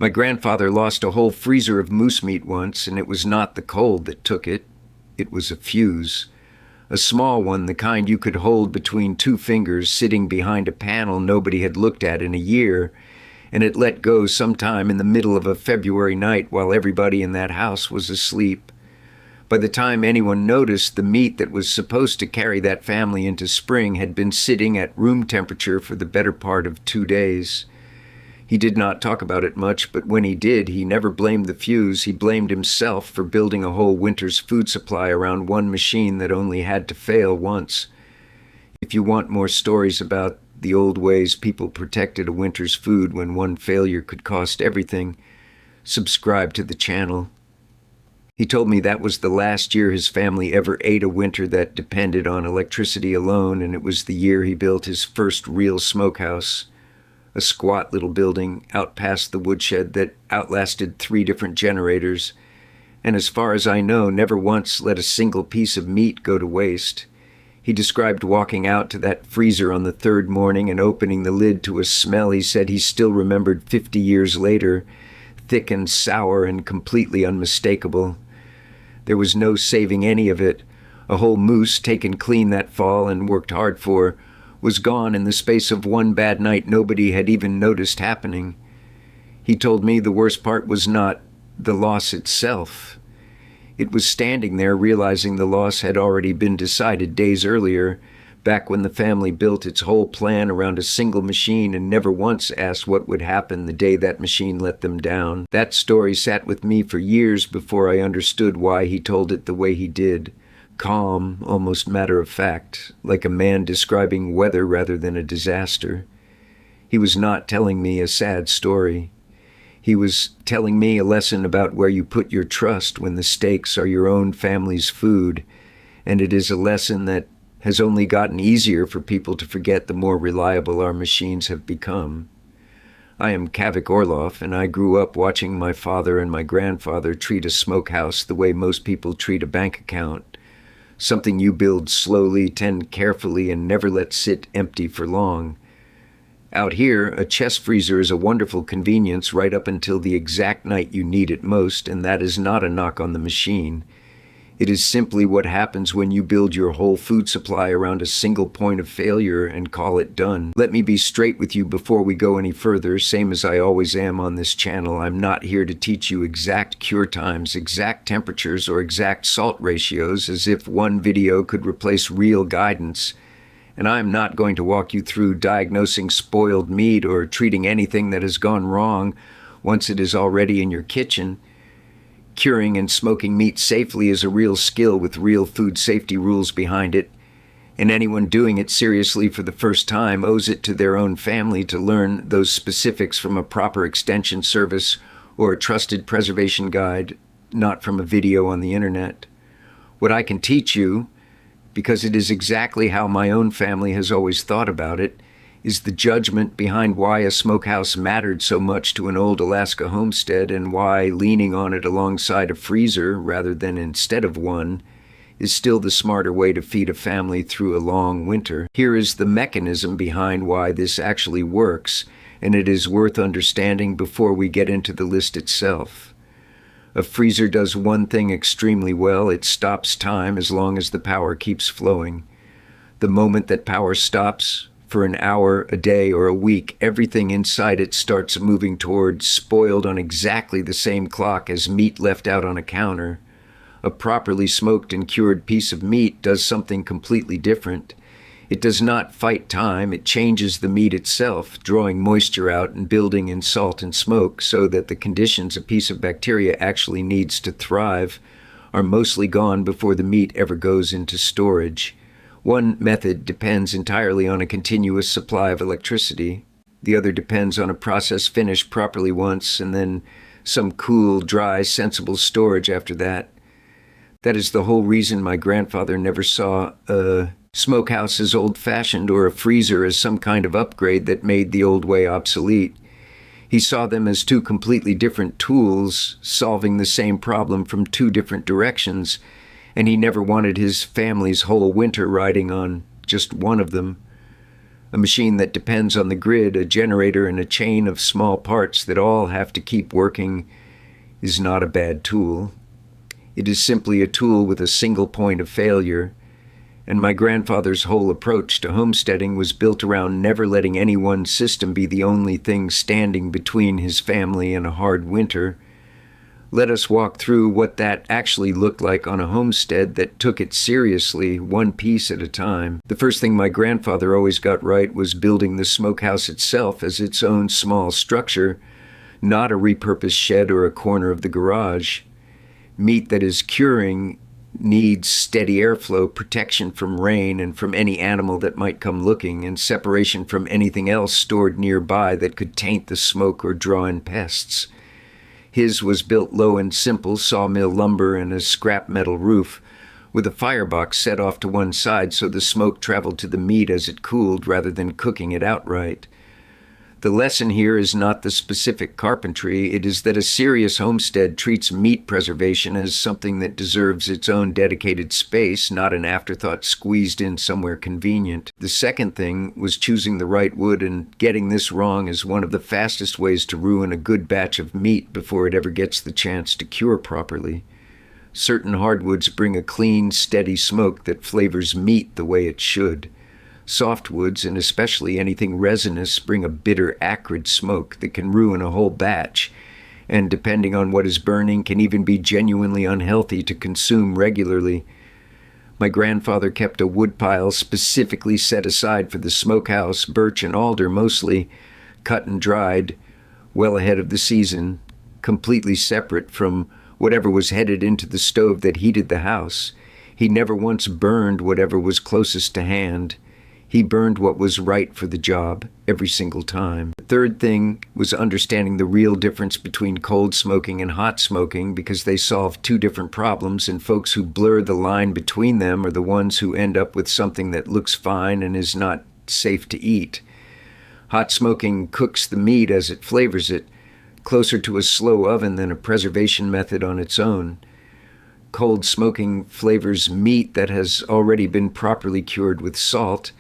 My grandfather lost a whole freezer of moose meat once, and it was not the cold that took it. It was a fuse. A small one, the kind you could hold between two fingers, sitting behind a panel nobody had looked at in a year, and it let go sometime in the middle of a February night while everybody in that house was asleep. By the time anyone noticed, the meat that was supposed to carry that family into spring had been sitting at room temperature for the better part of 2 days. He did not talk about it much, but when he did, he never blamed the fuse. He blamed himself for building a whole winter's food supply around one machine that only had to fail once. If you want more stories about the old ways people protected a winter's food when one failure could cost everything, subscribe to the channel. He told me that was the last year his family ever ate a winter that depended on electricity alone, and it was the year he built his first real smokehouse. A squat little building out past the woodshed that outlasted 3 different generators, and as far as I know, never once let a single piece of meat go to waste. He described walking out to that freezer on the 3rd morning and opening the lid to a smell he said he still remembered 50 years later, thick and sour and completely unmistakable. There was no saving any of it. A whole moose, taken clean that fall and worked hard for, was gone in the space of one bad night nobody had even noticed happening. He told me the worst part was not the loss itself. It was standing there realizing the loss had already been decided days earlier, back when the family built its whole plan around a single machine and never once asked what would happen the day that machine let them down. That story sat with me for years before I understood why he told it the way he did. Calm, almost matter-of-fact, like a man describing weather rather than a disaster. He was not telling me a sad story. He was telling me a lesson about where you put your trust when the stakes are your own family's food, and it is a lesson that has only gotten easier for people to forget the more reliable our machines have become. I am Kavik Orloff, and I grew up watching my father and my grandfather treat a smokehouse the way most people treat a bank account. Something you build slowly, tend carefully, and never let sit empty for long. Out here, a chest freezer is a wonderful convenience right up until the exact night you need it most, and that is not a knock on the machine. It is simply what happens when you build your whole food supply around a single point of failure and call it done. Let me be straight with you before we go any further, same as I always am on this channel. I'm not here to teach you exact cure times, exact temperatures, or exact salt ratios, as if one video could replace real guidance. And I'm not going to walk you through diagnosing spoiled meat or treating anything that has gone wrong once it is already in your kitchen. Curing and smoking meat safely is a real skill with real food safety rules behind it, and anyone doing it seriously for the first time owes it to their own family to learn those specifics from a proper extension service or a trusted preservation guide, not from a video on the internet. What I can teach you, because it is exactly how my own family has always thought about it, is the judgment behind why a smokehouse mattered so much to an old Alaska homestead and why leaning on it alongside a freezer rather than instead of one is still the smarter way to feed a family through a long winter. Here is the mechanism behind why this actually works, and it is worth understanding before we get into the list itself. A freezer does one thing extremely well: it stops time as long as the power keeps flowing. The moment that power stops, for an hour, a day, or a week, everything inside it starts moving toward spoiled on exactly the same clock as meat left out on a counter. A properly smoked and cured piece of meat does something completely different. It does not fight time, it changes the meat itself, drawing moisture out and building in salt and smoke so that the conditions a piece of bacteria actually needs to thrive are mostly gone before the meat ever goes into storage. One method depends entirely on a continuous supply of electricity. The other depends on a process finished properly once and then some cool, dry, sensible storage after that. That is the whole reason my grandfather never saw a smokehouse as old-fashioned or a freezer as some kind of upgrade that made the old way obsolete. He saw them as 2 completely different tools solving the same problem from 2 different directions, and he never wanted his family's whole winter riding on just one of them. A machine that depends on the grid, a generator, and a chain of small parts that all have to keep working is not a bad tool. It is simply a tool with a single point of failure, and my grandfather's whole approach to homesteading was built around never letting any one system be the only thing standing between his family and a hard winter. Let us walk through what that actually looked like on a homestead that took it seriously, one piece at a time. The first thing my grandfather always got right was building the smokehouse itself as its own small structure, not a repurposed shed or a corner of the garage. Meat that is curing needs steady airflow, protection from rain and from any animal that might come looking, and separation from anything else stored nearby that could taint the smoke or draw in pests. His was built low and simple, sawmill lumber and a scrap metal roof, with a firebox set off to one side so the smoke traveled to the meat as it cooled rather than cooking it outright. The lesson here is not the specific carpentry, it is that a serious homestead treats meat preservation as something that deserves its own dedicated space, not an afterthought squeezed in somewhere convenient. The second thing was choosing the right wood, and getting this wrong is one of the fastest ways to ruin a good batch of meat before it ever gets the chance to cure properly. Certain hardwoods bring a clean, steady smoke that flavors meat the way it should. Softwoods, and especially anything resinous, bring a bitter, acrid smoke that can ruin a whole batch, and depending on what is burning, can even be genuinely unhealthy to consume regularly. My grandfather kept a woodpile specifically set aside for the smokehouse, birch and alder mostly, cut and dried, well ahead of the season, completely separate from whatever was headed into the stove that heated the house. He never once burned whatever was closest to hand. He burned what was right for the job every single time. The third thing was understanding the real difference between cold smoking and hot smoking, because they solve two different problems, and folks who blur the line between them are the ones who end up with something that looks fine and is not safe to eat. Hot smoking cooks the meat as it flavors it, closer to a slow oven than a preservation method on its own. Cold smoking flavors meat that has already been properly cured with salt,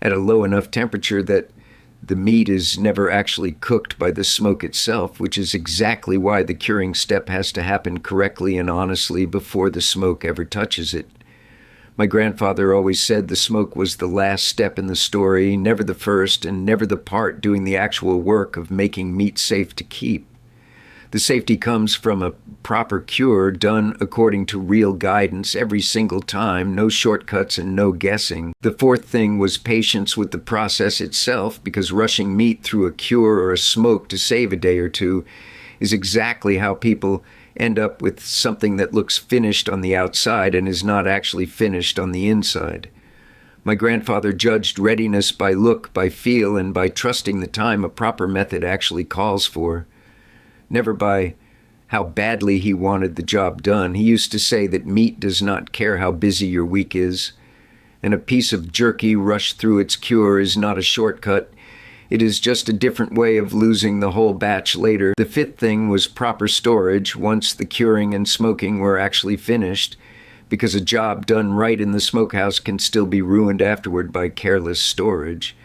at a low enough temperature that the meat is never actually cooked by the smoke itself, which is exactly why the curing step has to happen correctly and honestly before the smoke ever touches it. My grandfather always said the smoke was the last step in the story, never the first, and never the part doing the actual work of making meat safe to keep. The safety comes from a proper cure done according to real guidance every single time, no shortcuts and no guessing. The fourth thing was patience with the process itself, because rushing meat through a cure or a smoke to save a day or two is exactly how people end up with something that looks finished on the outside and is not actually finished on the inside. My grandfather judged readiness by look, by feel, and by trusting the time a proper method actually calls for. Never by how badly he wanted the job done. He used to say that meat does not care how busy your week is, and a piece of jerky rushed through its cure is not a shortcut. It is just a different way of losing the whole batch later. The fifth thing was proper storage once the curing and smoking were actually finished, because a job done right in the smokehouse can still be ruined afterward by careless storage.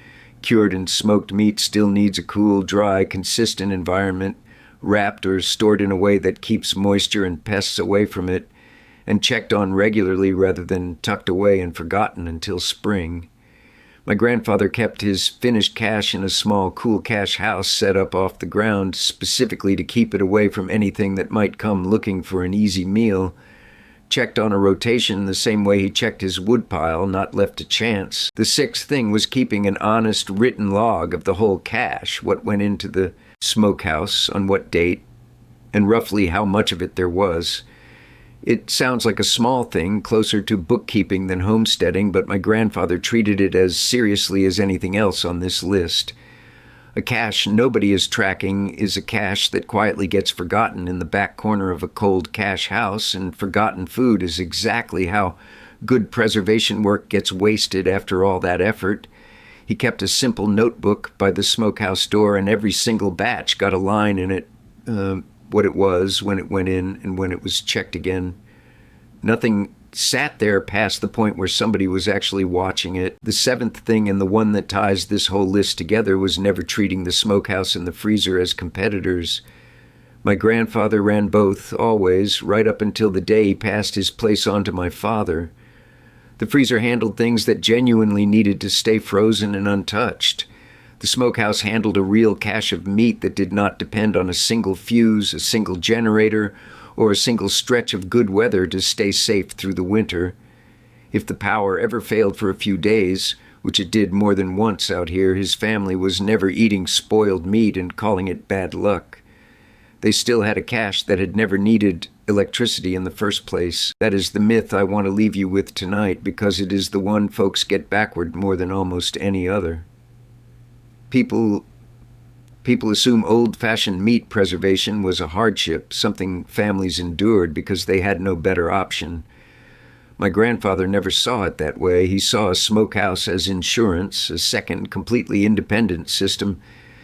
Cured and smoked meat still needs a cool, dry, consistent environment, wrapped or stored in a way that keeps moisture and pests away from it, and checked on regularly rather than tucked away and forgotten until spring. My grandfather kept his finished cache in a small, cool cache house set up off the ground specifically to keep it away from anything that might come looking for an easy meal. Checked on a rotation the same way he checked his woodpile, not left to chance. The sixth thing was keeping an honest written log of the whole cache, what went into the smokehouse, on what date, and roughly how much of it there was. It sounds like a small thing, closer to bookkeeping than homesteading, but my grandfather treated it as seriously as anything else on this list. A cache nobody is tracking is a cache that quietly gets forgotten in the back corner of a cold cache house, and forgotten food is exactly how good preservation work gets wasted after all that effort. He kept a simple notebook by the smokehouse door, and every single batch got a line in it, what it was, when it went in, and when it was checked again. Nothing sat there past the point where somebody was actually watching it. The seventh thing, and the one that ties this whole list together, was never treating the smokehouse and the freezer as competitors. My grandfather ran both, always, right up until the day he passed his place on to my father. The freezer handled things that genuinely needed to stay frozen and untouched. The smokehouse handled a real cache of meat that did not depend on a single fuse, a single generator, or a single stretch of good weather to stay safe through the winter. If the power ever failed for a few days, which it did more than once out here, his family was never eating spoiled meat and calling it bad luck. They still had a cache that had never needed electricity in the first place. That is the myth I want to leave you with tonight, because it is the one folks get backward more than almost any other. People assume old-fashioned meat preservation was a hardship, something families endured because they had no better option. My grandfather never saw it that way. He saw a smokehouse as insurance, a second, completely independent system,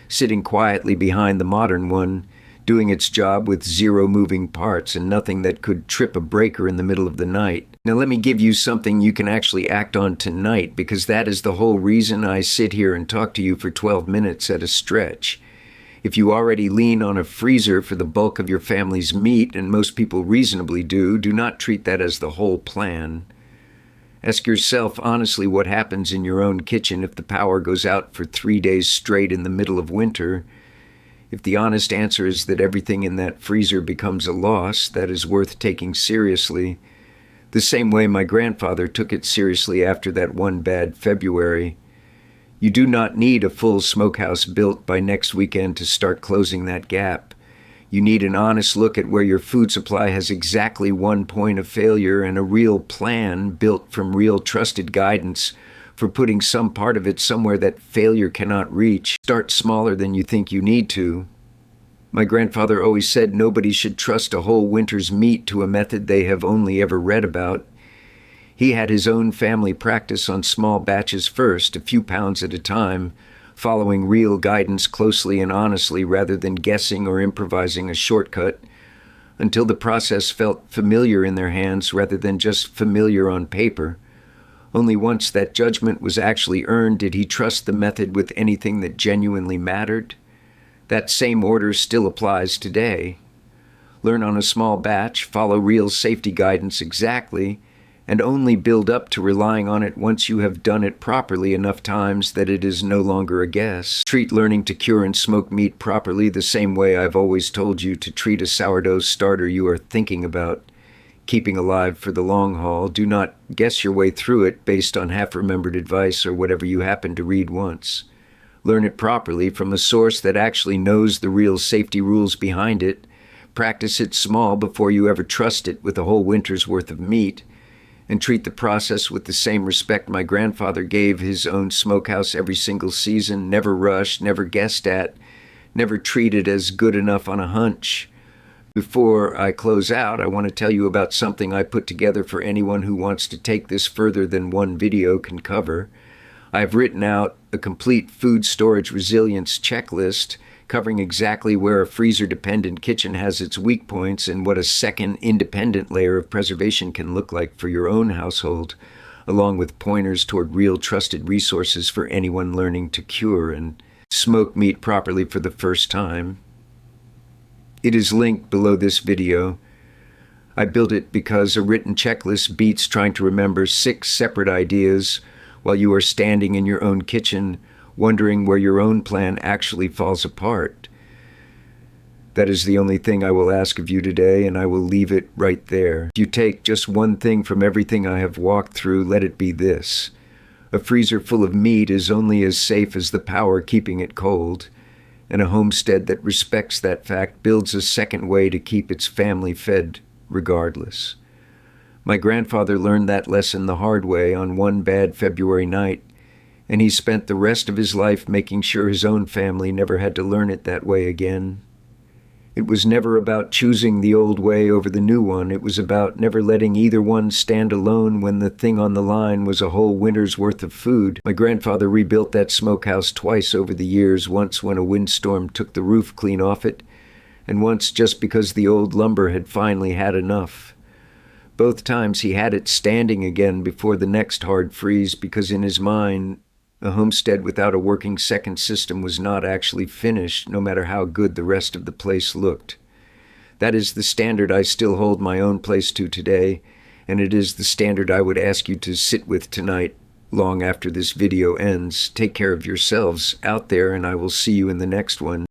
sitting quietly behind the modern one, doing its job with zero moving parts and nothing that could trip a breaker in the middle of the night. Now let me give you something you can actually act on tonight, because that is the whole reason I sit here and talk to you for 12 minutes at a stretch. If you already lean on a freezer for the bulk of your family's meat, and most people reasonably do not treat that as the whole plan. Ask yourself honestly what happens in your own kitchen if the power goes out for 3 days straight in the middle of winter. If the honest answer is that everything in that freezer becomes a loss, that is worth taking seriously, the same way my grandfather took it seriously after that one bad February. You do not need a full smokehouse built by next weekend to start closing that gap. You need an honest look at where your food supply has exactly one point of failure and a real plan built from real trusted guidance for putting some part of it somewhere that failure cannot reach. Start smaller than you think you need to. My grandfather always said nobody should trust a whole winter's meat to a method they have only ever read about. He had his own family practice on small batches first, a few pounds at a time, following real guidance closely and honestly rather than guessing or improvising a shortcut, until the process felt familiar in their hands rather than just familiar on paper. Only once that judgment was actually earned did he trust the method with anything that genuinely mattered. That same order still applies today. Learn on a small batch, follow real safety guidance exactly, and only build up to relying on it once you have done it properly enough times that it is no longer a guess. Treat learning to cure and smoke meat properly the same way I've always told you to treat a sourdough starter you are thinking about keeping alive for the long haul. Do not guess your way through it based on half-remembered advice or whatever you happened to read once. Learn it properly from a source that actually knows the real safety rules behind it. Practice it small before you ever trust it with a whole winter's worth of meat. And treat the process with the same respect my grandfather gave his own smokehouse every single season. Never rushed, never guessed at, never treated as good enough on a hunch. Before I close out, I want to tell you about something I put together for anyone who wants to take this further than one video can cover. I've written out a complete food storage resilience checklist covering exactly where a freezer-dependent kitchen has its weak points and what a second independent layer of preservation can look like for your own household, along with pointers toward real trusted resources for anyone learning to cure and smoke meat properly for the first time. It is linked below this video. I built it because a written checklist beats trying to remember 6 separate ideas while you are standing in your own kitchen wondering where your own plan actually falls apart. That is the only thing I will ask of you today, and I will leave it right there. If you take just one thing from everything I have walked through, let it be this. A freezer full of meat is only as safe as the power keeping it cold, and a homestead that respects that fact builds a second way to keep its family fed regardless. My grandfather learned that lesson the hard way on one bad February night, and he spent the rest of his life making sure his own family never had to learn it that way again. It was never about choosing the old way over the new one. It was about never letting either one stand alone when the thing on the line was a whole winter's worth of food. My grandfather rebuilt that smokehouse twice over the years, once when a windstorm took the roof clean off it, and once just because the old lumber had finally had enough. Both times he had it standing again before the next hard freeze because in his mind, a homestead without a working second system was not actually finished, no matter how good the rest of the place looked. That is the standard I still hold my own place to today, and it is the standard I would ask you to sit with tonight, long after this video ends. Take care of yourselves out there, and I will see you in the next one.